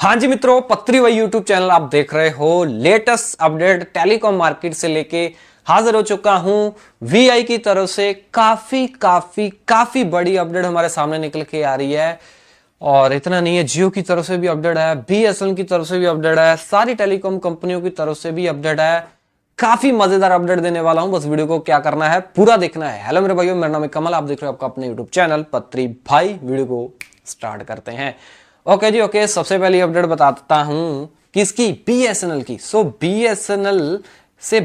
हाँ जी मित्रों, पत्री वही यूट्यूब चैनल आप देख रहे हो। लेटेस्ट अपडेट टेलीकॉम मार्केट से लेके हाजिर हो चुका हूं। वीआई की तरफ से काफी बड़ी अपडेट हमारे सामने निकल के आ रही है। और इतना नहीं है, जियो की तरफ से भी अपडेट है, बीएसएनएल की तरफ से भी अपडेट है, सारी टेलीकॉम कंपनियों की तरफ से भी अपडेट है। काफी मजेदार अपडेट देने वाला हूं, बस वीडियो को क्या करना है पूरा देखना है। हेलो मेरे भाइयों, मेरा नाम है कमल, आप देख रहे हो आपका अपने यूट्यूब चैनल पत्री भाई। वीडियो को स्टार्ट करते हैं। ओके जी ओके, सबसे पहले अपडेट बता देता हूं किसकी, बीएसएनएल की। सो बीएसएनएल से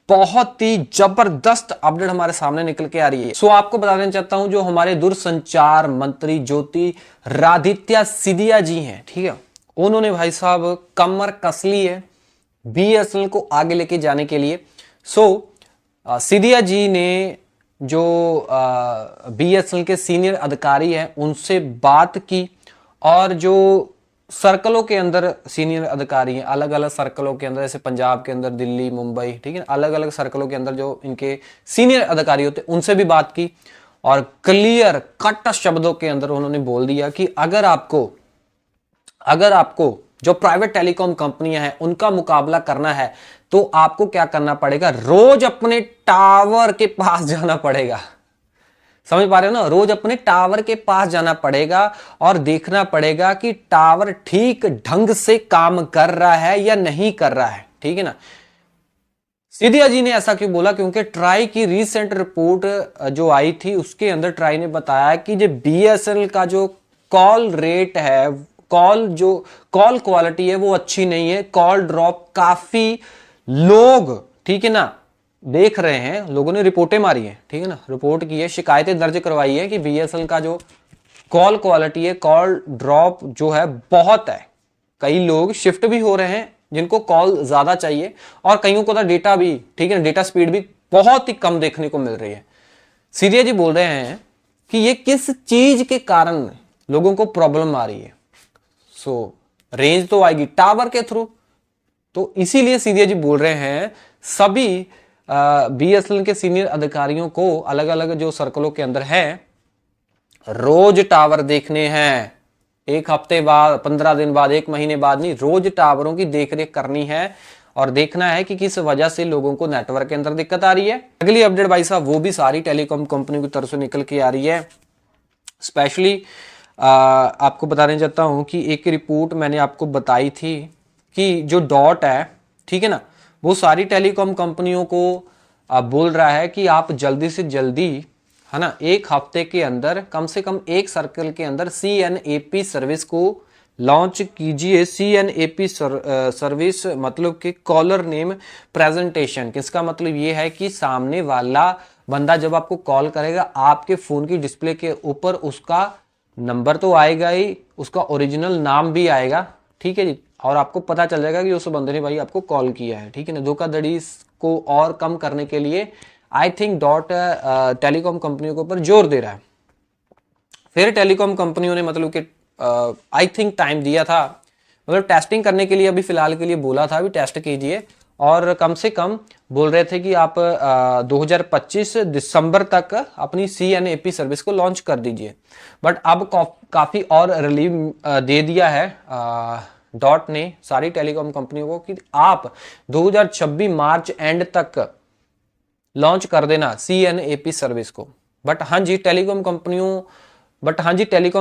बहुत ही जबरदस्त अपडेट हमारे सामने निकल के आ रही है। सो आपको बता देना चाहता हूं, जो हमारे दूरसंचार मंत्री ज्योतिरादित्य सिंधिया जी हैं, ठीक है, उन्होंने भाई साहब कमर कस ली है बीएसएनएल को आगे लेके जाने के लिए। सो सिंधिया जी ने जो बीएसएनएल के सीनियर अधिकारी हैं उनसे बात की, और जो सर्कलों के अंदर सीनियर अधिकारी हैं, अलग अलग सर्कलों के अंदर, जैसे पंजाब के अंदर, दिल्ली, मुंबई, ठीक है, अलग अलग सर्कलों के अंदर जो इनके सीनियर अधिकारी होते हैं उनसे भी बात की, और क्लियर कट शब्दों के अंदर उन्होंने बोल दिया कि अगर आपको जो प्राइवेट टेलीकॉम कंपनियां हैं उनका मुकाबला करना है तो आपको क्या करना पड़ेगा, रोज अपने टावर के पास जाना पड़ेगा। समझ पा रहे हो ना, रोज अपने टावर के पास जाना पड़ेगा और देखना पड़ेगा कि टावर ठीक ढंग से काम कर रहा है या नहीं कर रहा है, ठीक है ना। सिंधिया जी ने ऐसा क्यों बोला, क्योंकि ट्राई की रिसेंट रिपोर्ट जो आई थी उसके अंदर ट्राई ने बताया कि जो बीएसएनएल का जो कॉल रेट है, कॉल क्वालिटी है वो अच्छी नहीं है। कॉल ड्रॉप काफी लोग, ठीक है ना, देख रहे हैं, लोगों ने रिपोर्टें मारी हैं, ठीक है ना, रिपोर्ट की है, शिकायतें दर्ज करवाई है कि बीएसएनएल का जो कॉल क्वालिटी है, कॉल ड्रॉप जो है बहुत है। कई लोग शिफ्ट भी हो रहे हैं जिनको कॉल ज्यादा चाहिए, और कईयों को तो डेटा भी, ठीक है ना, डेटा स्पीड भी बहुत ही कम देखने को मिल रही है। सिंधिया जी बोल रहे हैं कि ये किस चीज के कारण लोगों को प्रॉब्लम आ रही है। सो रेंज तो आएगी टावर के थ्रू, तो इसीलिए सिंधिया जी बोल रहे हैं सभी बीएसएनएल के सीनियर अधिकारियों को अलग अलग जो सर्कलों के अंदर है रोज टावर देखने हैं। एक हफ्ते बाद, 15 दिन बाद, एक महीने बाद नहीं, रोज टावरों की देखरेख करनी है और देखना है कि किस वजह से लोगों को नेटवर्क के अंदर दिक्कत आ रही है। अगली अपडेट भाई साहब वो भी सारी टेलीकॉम कंपनियों की तरफ से निकल के आ रही है। स्पेशली आपको बताने चाहता हूं कि एक रिपोर्ट मैंने आपको बताई थी कि जो डॉट है, ठीक है ना, वो सारी टेलीकॉम कंपनियों को बोल रहा है कि आप जल्दी से जल्दी, है ना, एक हफ्ते के अंदर कम से कम एक सर्कल के अंदर सीएनएपी सर्विस को लॉन्च कीजिए। सीएनएपी सर्विस मतलब कि कॉलर नेम प्रेजेंटेशन। किसका मतलब ये है कि सामने वाला बंदा जब आपको कॉल करेगा, आपके फोन की डिस्प्ले के ऊपर उसका नंबर तो आएगा ही, उसका ओरिजिनल नाम भी आएगा, ठीक है जी, और आपको पता चल जाएगा कि उस बंदे ने भाई आपको कॉल किया है, ठीक है ना। धोखाधड़ी को और कम करने के लिए आई थिंक डॉट टेलीकॉम कंपनियों के ऊपर जोर दे रहा है। फिर टेलीकॉम कंपनियों ने मतलब कि आई थिंक टाइम दिया था, मतलब टेस्टिंग करने के लिए अभी फिलहाल के लिए बोला था, अभी टेस्ट कीजिए, और कम से कम बोल रहे थे कि आप 2025 दिसंबर तक अपनी सीएनएपी सर्विस को लॉन्च कर दीजिए। बट अब काफी और रिलीव दे दिया है डॉट ने सारी टेलीकॉम कंपनियों को कि आप 2026 मार्च एंड तक लॉन्च कर देना सीएनएपी सर्विस को। बट हाँ जी टेलीकॉम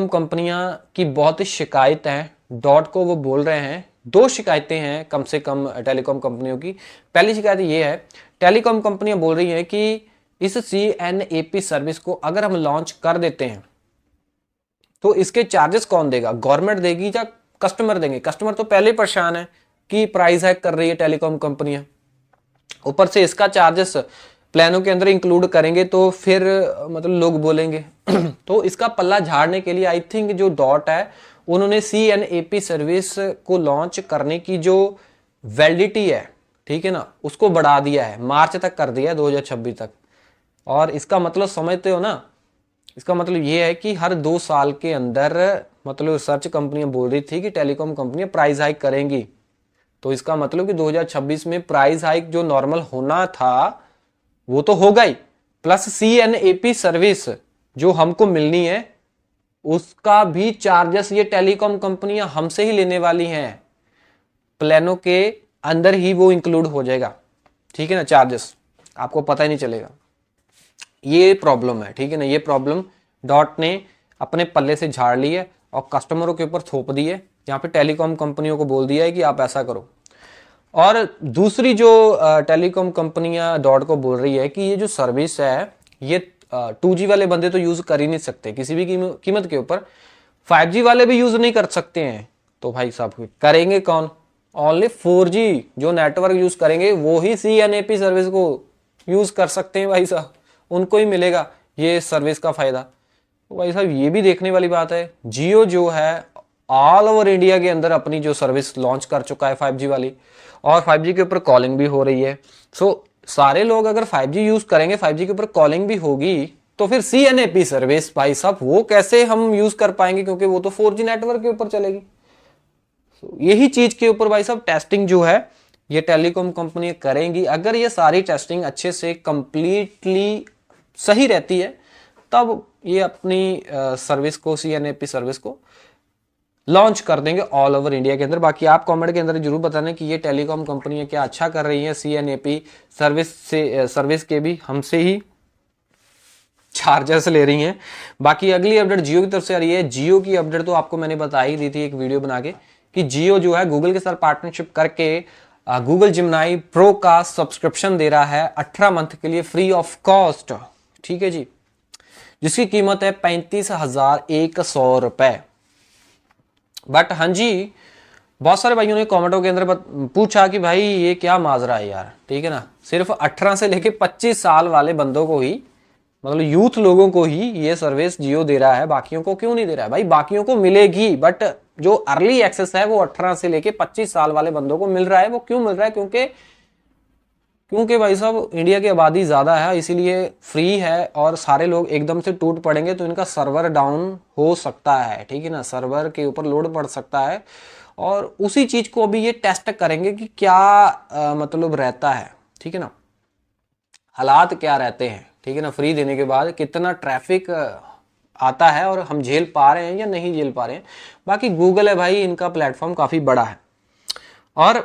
कंपनियां की बहुत ही शिकायत है डॉट को, वो बोल रहे हैं। दो शिकायतें हैं कम से कम टेलीकॉम कंपनियों की। पहली शिकायत ये है, टेलीकॉम कंपनियां बोल रही हैं कि इस सीएनएपी सर्विस को अगर हम लॉन्च कर देते हैं तो इसके चार्जेस कौन देगा, गवर्नमेंट देगी या कस्टमर देंगे। कस्टमर तो पहले ही परेशान है कि प्राइस हाइक कर रही है टेलीकॉम कंपनियां, ऊपर से इसका चार्जेस प्लानों के अंदर इंक्लूड करेंगे तो फिर मतलब लोग बोलेंगे तो इसका पल्ला झाड़ने के लिए आई थिंक जो डॉट है उन्होंने सीएनएपी सर्विस को लॉन्च करने की जो वैलिडिटी है, ठीक है ना, उसको बढ़ा दिया है, मार्च तक कर दिया है, 2026 तक। और इसका मतलब समझते हो ना, इसका मतलब ये है कि हर 2 साल के अंदर, मतलब रिसर्च कंपनियां बोल रही थी कि टेलीकॉम कंपनियां प्राइस हाइक करेंगी, तो इसका मतलब कि 2026 में प्राइस हाइक जो नॉर्मल होना था वो तो होगा ही, प्लस सीएनएपी सर्विस जो हमको मिलनी है उसका भी चार्जेस ये टेलीकॉम कंपनियां हमसे ही लेने वाली हैं। प्लानों के अंदर ही वो इंक्लूड हो जाएगा, ठीक है ना, चार्जेस आपको पता ही नहीं चलेगा। ये प्रॉब्लम है, ठीक है ना, ये प्रॉब्लम डॉट ने अपने पल्ले से झाड़ ली है और कस्टमरों के ऊपर थोप दी है, जहाँ पे टेलीकॉम कंपनियों को बोल दिया है कि आप ऐसा करो। और दूसरी जो टेलीकॉम कंपनियां डॉट को बोल रही है कि ये जो सर्विस है ये 2G वाले बंदे तो यूज कर ही नहीं सकते किसी भी कीमत के ऊपर, 5G वाले भी यूज नहीं कर सकते हैं। तो भाई साहब करेंगे कौन? ओनली 4G जो नेटवर्क यूज करेंगे वो ही CNAP सर्विस को यूज कर सकते हैं भाई साहब, उनको ही मिलेगा ये सर्विस का फायदा। तो भाई साहब ये भी देखने वाली बात है। जियो जो है ऑल ओवर इंडिया के अंदर अपनी जो सर्विस लॉन्च कर चुका है 5G वाली, और 5G के ऊपर कॉलिंग भी हो रही है। सो सारे लोग अगर 5G यूज करेंगे, 5G के ऊपर कॉलिंग भी होगी, तो फिर CNAP सर्विस भाई साहब वो कैसे हम यूज कर पाएंगे, क्योंकि वो तो 4G नेटवर्क के ऊपर चलेगी। यही चीज के ऊपर भाई साहब टेस्टिंग जो है ये टेलीकॉम कंपनी करेंगी। अगर ये सारी टेस्टिंग अच्छे से कंप्लीटली सही रहती है तब ये अपनी सर्विस को, CNAP सर्विस को लॉन्च कर देंगे ऑल ओवर इंडिया के अंदर। बाकी आप कमेंट के अंदर जरूर बताना कि ये टेलीकॉम कंपनियां क्या अच्छा कर रही हैं, CNAP सर्विस के भी हमसे ही चार्जेस ले रही हैं। बाकी अगली अपडेट जियो की तरफ से आ रही है। जियो की अपडेट तो आपको मैंने बता ही दी थी एक वीडियो बना के कि जियो जो है गूगल के साथ पार्टनरशिप करके गूगल जिमनाई प्रो का सब्सक्रिप्शन दे रहा है 18 मंथ के लिए फ्री ऑफ कॉस्ट, ठीक है जी, जिसकी कीमत है 35,100 रुपए। बट हाँ जी, बहुत सारे भाइयों ने कमेंटों के अंदर पूछा कि भाई ये क्या माजरा है यार, ठीक है ना, सिर्फ 18 से लेके 25 साल वाले बंदों को ही, मतलब यूथ लोगों को ही ये सर्विस जियो दे रहा है, बाकियों को क्यों नहीं दे रहा है? भाई बाकियों को मिलेगी, बट जो अर्ली एक्सेस है वो 18 से लेके 25 साल वाले बंदों को मिल रहा है। वो क्यों मिल रहा है? क्योंकि भाई साहब इंडिया की आबादी ज़्यादा है, इसीलिए फ्री है, और सारे लोग एकदम से टूट पड़ेंगे तो इनका सर्वर डाउन हो सकता है, ठीक है ना, सर्वर के ऊपर लोड पड़ सकता है। और उसी चीज़ को अभी ये टेस्ट करेंगे कि क्या मतलब रहता है, ठीक है ना, हालात क्या रहते हैं, ठीक है ना, फ्री देने के बाद कितना ट्रैफिक आता है और हम झेल पा रहे हैं या नहीं झेल पा रहे हैं। बाकी गूगल है भाई, इनका प्लेटफॉर्म काफ़ी बड़ा है। और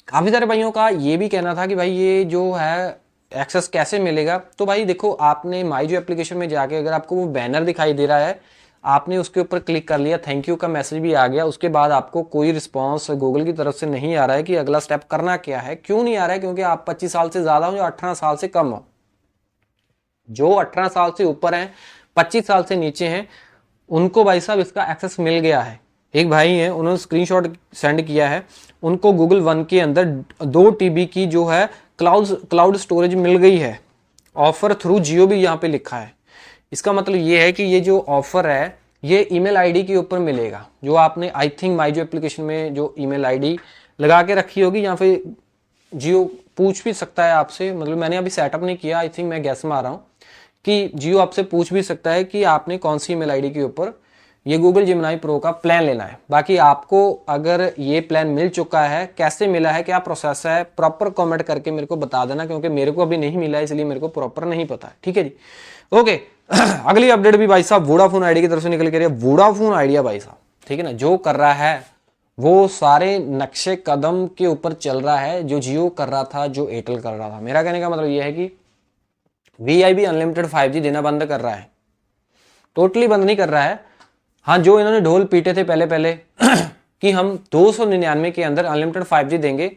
काफ़ी सारे भाइयों का ये भी कहना था कि भाई ये जो है एक्सेस कैसे मिलेगा। तो भाई देखो, आपने माई जो एप्लीकेशन में जाके अगर आपको वो बैनर दिखाई दे रहा है, आपने उसके ऊपर क्लिक कर लिया, थैंक यू का मैसेज भी आ गया, उसके बाद आपको कोई रिस्पांस गूगल की तरफ से नहीं आ रहा है कि अगला स्टेप करना क्या है। क्यों नहीं आ रहा है? क्योंकि आप 25 साल से ज़्यादा हो या 18 साल से कम हो। जो 18 साल से ऊपर हैं, 25 साल से नीचे हैं, उनको भाई साहब इसका एक्सेस मिल गया है। एक भाई हैं, उन्होंने स्क्रीनशॉट सेंड किया है, उनको गूगल वन के अंदर 2 TB की जो है क्लाउड स्टोरेज मिल गई है। ऑफर थ्रू जियो भी यहाँ पे लिखा है। इसका मतलब ये है कि ये जो ऑफर है ये ईमेल आईडी के ऊपर मिलेगा, जो आपने आई थिंक माई जो एप्लीकेशन में जो ईमेल आईडी लगा के रखी होगी, यहाँ पे जियो पूछ भी सकता है आपसे, मतलब मैंने अभी सेटअप नहीं किया, आई थिंक मैं गैस में आ रहा हूँ कि जियो आपसे पूछ भी सकता है कि आपने कौन सी ईमेल आईडी के ऊपर ये गूगल जिमनाई प्रो का प्लान लेना है। बाकी आपको अगर ये प्लान मिल चुका है, कैसे मिला है, क्या प्रोसेस है, प्रॉपर कमेंट करके मेरे को बता देना, क्योंकि मेरे को अभी नहीं मिला है, इसलिए मेरे को प्रॉपर नहीं पता है, ठीक है जी। ओके अगली अपडेट भी भाई साहब वोडाफोन आइडिया की तरफ से निकल के रही है। वोडाफोन आइडिया भाई साहब, ठीक है ना, जो कर रहा है वो सारे नक्शे कदम के ऊपर चल रहा है जो जियो कर रहा था, जो एयरटेल कर रहा था। मेरा कहने का मतलब ये है कि VIP अनलिमिटेड 5G देना बंद कर रहा है, टोटली बंद नहीं कर रहा है। हाँ, जो इन्होंने ढोल पीटे थे पहले पहले कि हम 299 के अंदर अनलिमिटेड 5G देंगे,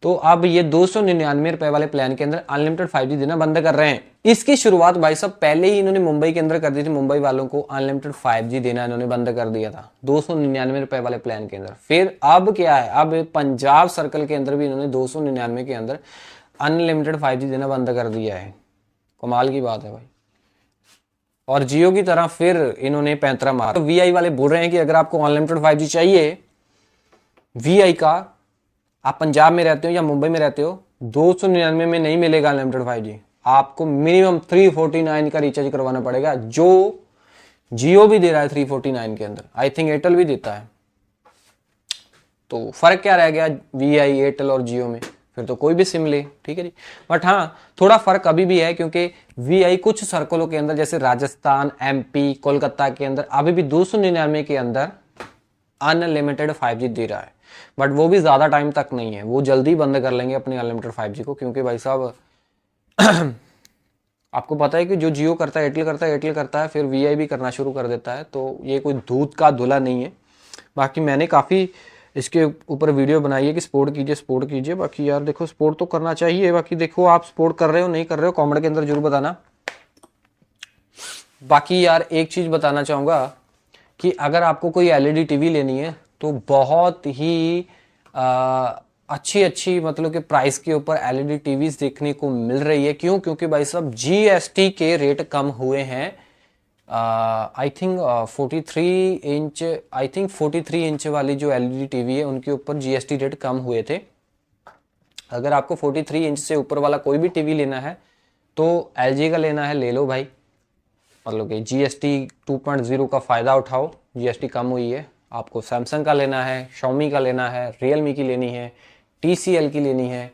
तो अब ये 299 रुपए वाले प्लान के अंदर अनलिमिटेड 5G देना बंद कर रहे हैं। इसकी शुरुआत भाई साहब पहले ही इन्होंने मुंबई के अंदर कर दी थी। मुंबई वालों को अनलिमिटेड 5G देना इन्होंने बंद कर दिया था 299 रुपए वाले प्लान के अंदर। फिर अब क्या है, अब पंजाब सर्कल के अंदर भी इन्होंने 299 के अंदर अनलिमिटेड 5G देना बंद कर दिया है। कमाल की बात है भाई। और जियो की तरह फिर इन्होंने पैंतरा मारा। तो VI वाले बोल रहे हैं कि अगर आपको अनलिमिटेड 5G चाहिए VI का, आप पंजाब में रहते हो या मुंबई में रहते हो, 299 में नहीं मिलेगा अनलिमिटेड 5G, आपको मिनिमम 349 का रिचार्ज करवाना पड़ेगा, जो जियो भी दे रहा है 349 के अंदर, आई थिंक एयरटेल भी देता है। तो फर्क क्या रह गया VI, एयरटेल और जियो में? फिर तो कोई भी सिम ले, ठीक है जी। बट हाँ, थोड़ा फर्क अभी भी है, क्योंकि वीआई कुछ सर्कलों के अंदर जैसे राजस्थान, एमपी, कोलकाता के अंदर अभी भी 299 के अंदर अनलिमिटेड 5G दे रहा है। बट वो भी ज़्यादा टाइम तक नहीं है, वो जल्दी बंद कर लेंगे अपनी अनलिमिटेड 5G को, क्योंकि भाई साहब आपको पता है कि जो जियो करता है, एयरटेल करता है, फिर वीआई भी करना शुरू कर देता है। तो ये कोई दूध का धुला नहीं है। बाकी मैंने काफ़ी इसके ऊपर वीडियो बनाई है कि सपोर्ट कीजिए। बाकी यार देखो, सपोर्ट तो करना चाहिए। बाकी देखो आप सपोर्ट कर रहे हो नहीं कर रहे हो, कमेंट के अंदर जरूर बताना। बाकी यार एक चीज़ बताना चाहूँगा कि अगर आपको कोई एलईडी टीवी लेनी है तो बहुत ही अच्छी मतलब कि प्राइस के ऊपर एलईडी टीवीज देखने को मिल रही है। क्यों? क्योंकि भाई साहब जीएसटी के रेट कम हुए हैं। आई थिंक 43 इंच वाली जो एलईडी टीवी है उनके ऊपर जीएसटी रेट कम हुए थे। अगर आपको 43 इंच से ऊपर वाला कोई भी टीवी लेना है तो एलजी का लेना है, ले लो भाई। मतलब कि जीएसटी 2.0 का फ़ायदा उठाओ, जीएसटी कम हुई है। आपको सैमसंग का लेना है, Xiaomi का लेना है, रियलमी की लेनी है, TCL की लेनी है,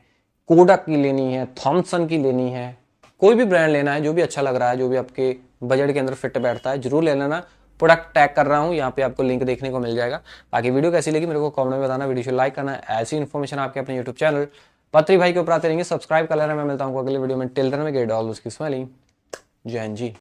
कोडक की लेनी है, थॉमसन की लेनी है, कोई भी ब्रांड लेना है जो भी अच्छा लग रहा है, जो भी आपके बजट के अंदर फिट बैठता है, जरूर ले लेना। प्रोडक्ट टैग कर रहा हूँ यहाँ पे, आपको लिंक देखने को मिल जाएगा। बाकी वीडियो कैसी लगी मेरे को कमेंट में बताना, वीडियो को लाइक करना। ऐसी इन्फॉर्मेशन आपके अपने यूट्यूब चैनल पत्री भाई के ऊपर आते रहेंगे, सब्सक्राइब कर लेना। मैं मिलता हूँ अगले वीडियो में। टिल देन मैं गेट ऑल उसकी स्माइलिंग। जय हिंद जी।